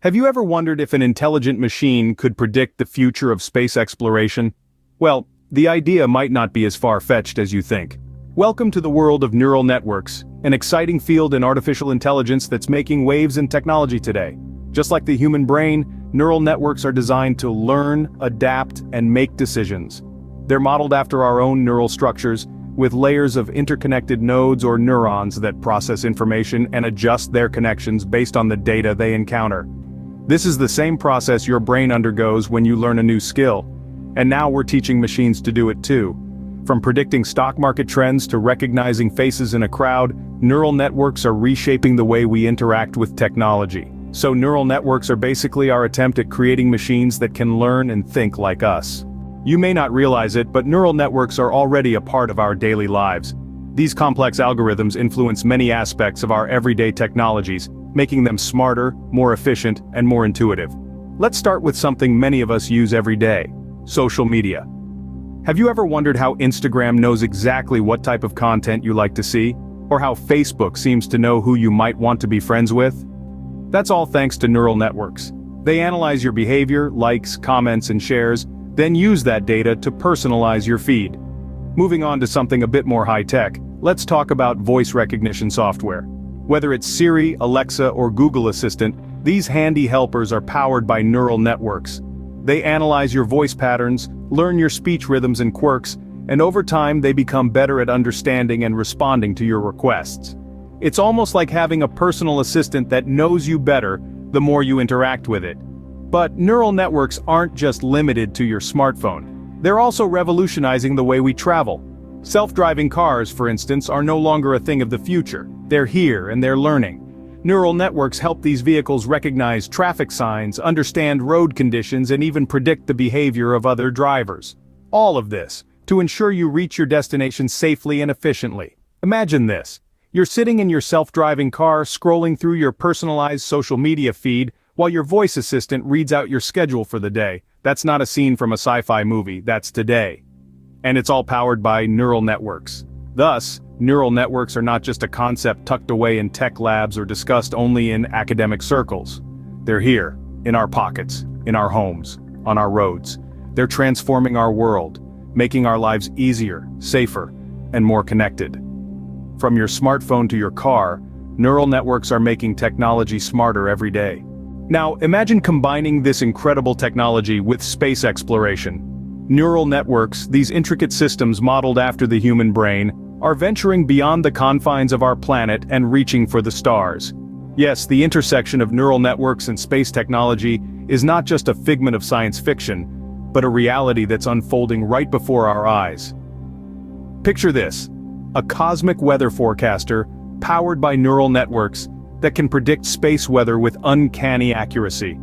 Have you ever wondered if an intelligent machine could predict the future of space exploration? Well, the idea might not be as far-fetched as you think. Welcome to the world of neural networks, an exciting field in artificial intelligence that's making waves in technology today. Just like the human brain, neural networks are designed to learn, adapt, and make decisions. They're modeled after our own neural structures, with layers of interconnected nodes or neurons that process information and adjust their connections based on the data they encounter. This is the same process your brain undergoes when you learn a new skill. And now we're teaching machines to do it too. From predicting stock market trends to recognizing faces in a crowd, neural networks are reshaping the way we interact with technology. So neural networks are basically our attempt at creating machines that can learn and think like us. You may not realize it, but neural networks are already a part of our daily lives. These complex algorithms influence many aspects of our everyday technologies, making them smarter, more efficient, and more intuitive. Let's start with something many of us use every day: social media. Have you ever wondered how Instagram knows exactly what type of content you like to see? Or how Facebook seems to know who you might want to be friends with? That's all thanks to neural networks. They analyze your behavior, likes, comments, and shares, then use that data to personalize your feed. Moving on to something a bit more high-tech, let's talk about voice recognition software. Whether it's Siri, Alexa, or Google Assistant, these handy helpers are powered by neural networks. They analyze your voice patterns, learn your speech rhythms and quirks, and over time they become better at understanding and responding to your requests. It's almost like having a personal assistant that knows you better the more you interact with it. But neural networks aren't just limited to your smartphone. They're also revolutionizing the way we travel. Self-driving cars, for instance, are no longer a thing of the future. They're here and they're learning. Neural networks help these vehicles recognize traffic signs, understand road conditions, and even predict the behavior of other drivers. All of this to ensure you reach your destination safely and efficiently. Imagine this. You're sitting in your self-driving car, scrolling through your personalized social media feed, while your voice assistant reads out your schedule for the day. That's not a scene from a sci-fi movie, that's today. And it's all powered by neural networks. Thus, neural networks are not just a concept tucked away in tech labs or discussed only in academic circles. They're here, in our pockets, in our homes, on our roads. They're transforming our world, making our lives easier, safer, and more connected. From your smartphone to your car, neural networks are making technology smarter every day. Now, imagine combining this incredible technology with space exploration. Neural networks, these intricate systems modeled after the human brain, are venturing beyond the confines of our planet and reaching for the stars. Yes, the intersection of neural networks and space technology is not just a figment of science fiction, but a reality that's unfolding right before our eyes. Picture this: a cosmic weather forecaster, powered by neural networks, that can predict space weather with uncanny accuracy.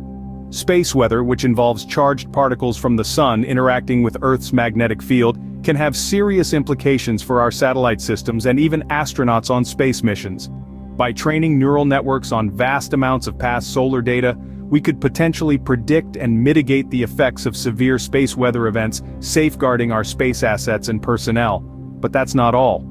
Space weather, which involves charged particles from the sun interacting with Earth's magnetic field, can have serious implications for our satellite systems and even astronauts on space missions. By training neural networks on vast amounts of past solar data, we could potentially predict and mitigate the effects of severe space weather events, safeguarding our space assets and personnel. But that's not all.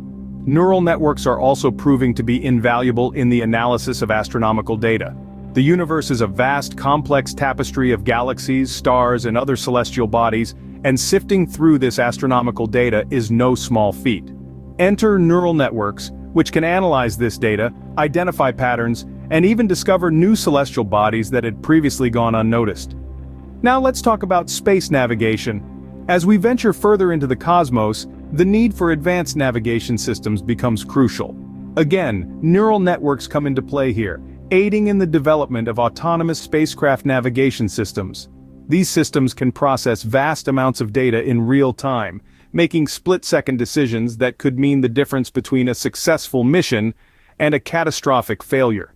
Neural networks are also proving to be invaluable in the analysis of astronomical data. The universe is a vast, complex tapestry of galaxies, stars, and other celestial bodies, and sifting through this astronomical data is no small feat. Enter neural networks, which can analyze this data, identify patterns, and even discover new celestial bodies that had previously gone unnoticed. Now let's talk about space navigation. As we venture further into the cosmos, the need for advanced navigation systems becomes crucial. Again, neural networks come into play here, aiding in the development of autonomous spacecraft navigation systems. These systems can process vast amounts of data in real time, making split-second decisions that could mean the difference between a successful mission and a catastrophic failure.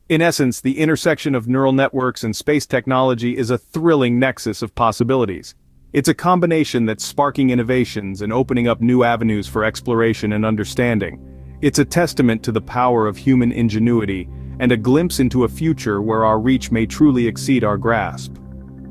In essence, the intersection of neural networks and space technology is a thrilling nexus of possibilities. It's a combination that's sparking innovations and opening up new avenues for exploration and understanding. It's a testament to the power of human ingenuity and a glimpse into a future where our reach may truly exceed our grasp.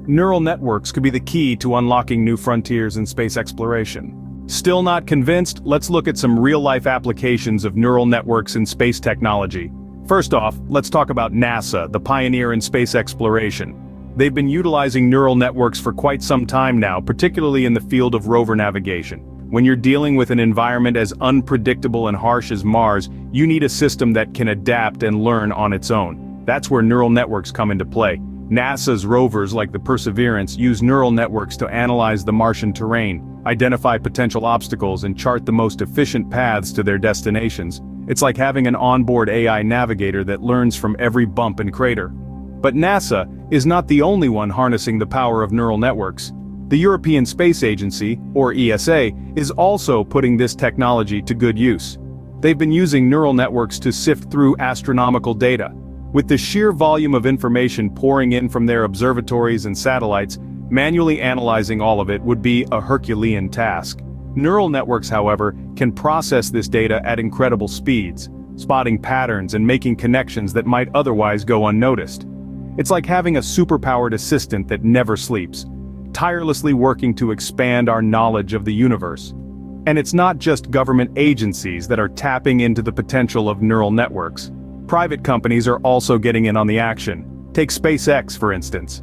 Neural networks could be the key to unlocking new frontiers in space exploration. Still not convinced? Let's look at some real-life applications of neural networks in space technology. First off, let's talk about NASA, the pioneer in space exploration. They've been utilizing neural networks for quite some time now, particularly in the field of rover navigation. When you're dealing with an environment as unpredictable and harsh as Mars, you need a system that can adapt and learn on its own. That's where neural networks come into play. NASA's rovers like the Perseverance use neural networks to analyze the Martian terrain, identify potential obstacles and chart the most efficient paths to their destinations. It's like having an onboard AI navigator that learns from every bump and crater. But NASA is not the only one harnessing the power of neural networks. The European Space Agency, or ESA, is also putting this technology to good use. They've been using neural networks to sift through astronomical data. With the sheer volume of information pouring in from their observatories and satellites, manually analyzing all of it would be a Herculean task. Neural networks, however, can process this data at incredible speeds, spotting patterns and making connections that might otherwise go unnoticed. It's like having a superpowered assistant that never sleeps, tirelessly working to expand our knowledge of the universe. And it's not just government agencies that are tapping into the potential of neural networks. Private companies are also getting in on the action. Take SpaceX, for instance.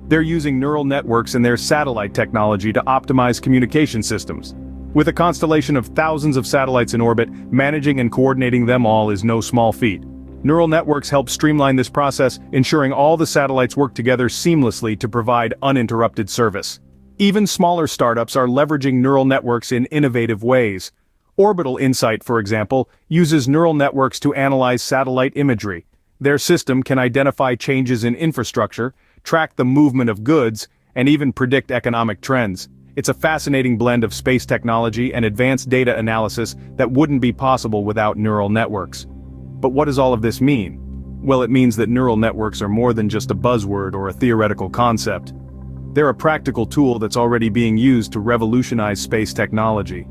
They're using neural networks in their satellite technology to optimize communication systems. With a constellation of thousands of satellites in orbit, managing and coordinating them all is no small feat. Neural networks help streamline this process, ensuring all the satellites work together seamlessly to provide uninterrupted service. Even smaller startups are leveraging neural networks in innovative ways. Orbital Insight, for example, uses neural networks to analyze satellite imagery. Their system can identify changes in infrastructure, track the movement of goods, and even predict economic trends. It's a fascinating blend of space technology and advanced data analysis that wouldn't be possible without neural networks. But what does all of this mean? Well, it means that neural networks are more than just a buzzword or a theoretical concept. They're a practical tool that's already being used to revolutionize space technology.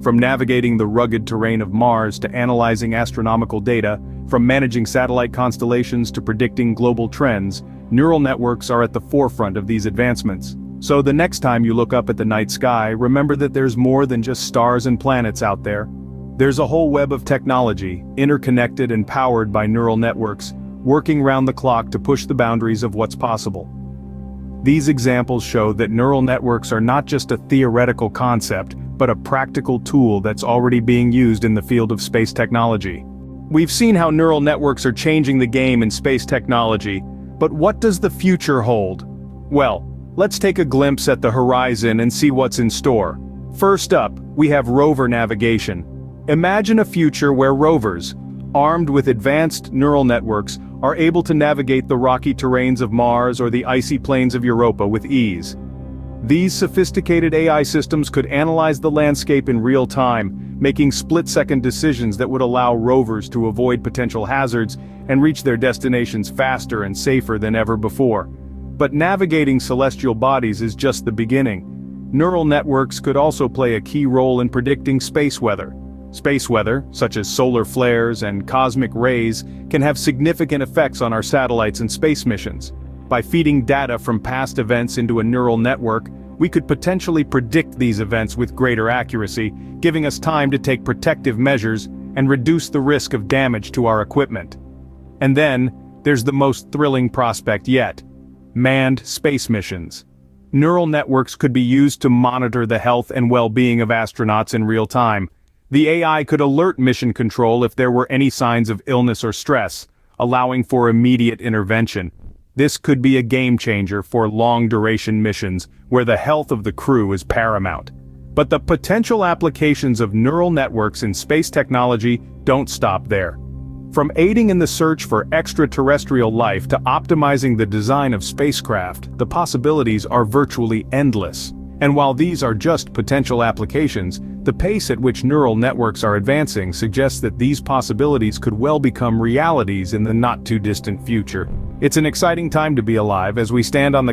From navigating the rugged terrain of Mars to analyzing astronomical data, from managing satellite constellations to predicting global trends, neural networks are at the forefront of these advancements. So the next time you look up at the night sky, remember that there's more than just stars and planets out there. There's a whole web of technology, interconnected and powered by neural networks, working round the clock to push the boundaries of what's possible. These examples show that neural networks are not just a theoretical concept, but a practical tool that's already being used in the field of space technology. We've seen how neural networks are changing the game in space technology, but what does the future hold? Well, let's take a glimpse at the horizon and see what's in store. First up, we have rover navigation. Imagine a future where rovers, armed with advanced neural networks, are able to navigate the rocky terrains of Mars or the icy plains of Europa with ease. These sophisticated AI systems could analyze the landscape in real time, making split-second decisions that would allow rovers to avoid potential hazards and reach their destinations faster and safer than ever before. But navigating celestial bodies is just the beginning. Neural networks could also play a key role in predicting space weather. Space weather, such as solar flares and cosmic rays, can have significant effects on our satellites and space missions. By feeding data from past events into a neural network, we could potentially predict these events with greater accuracy, giving us time to take protective measures and reduce the risk of damage to our equipment. And then, there's the most thrilling prospect yet: manned space missions. Neural networks could be used to monitor the health and well-being of astronauts in real time. The AI could alert mission control if there were any signs of illness or stress, allowing for immediate intervention. This could be a game changer for long-duration missions where the health of the crew is paramount. But the potential applications of neural networks in space technology don't stop there. From aiding in the search for extraterrestrial life to optimizing the design of spacecraft, the possibilities are virtually endless. And while these are just potential applications, the pace at which neural networks are advancing suggests that these possibilities could well become realities in the not-too-distant future. It's an exciting time to be alive as we stand on the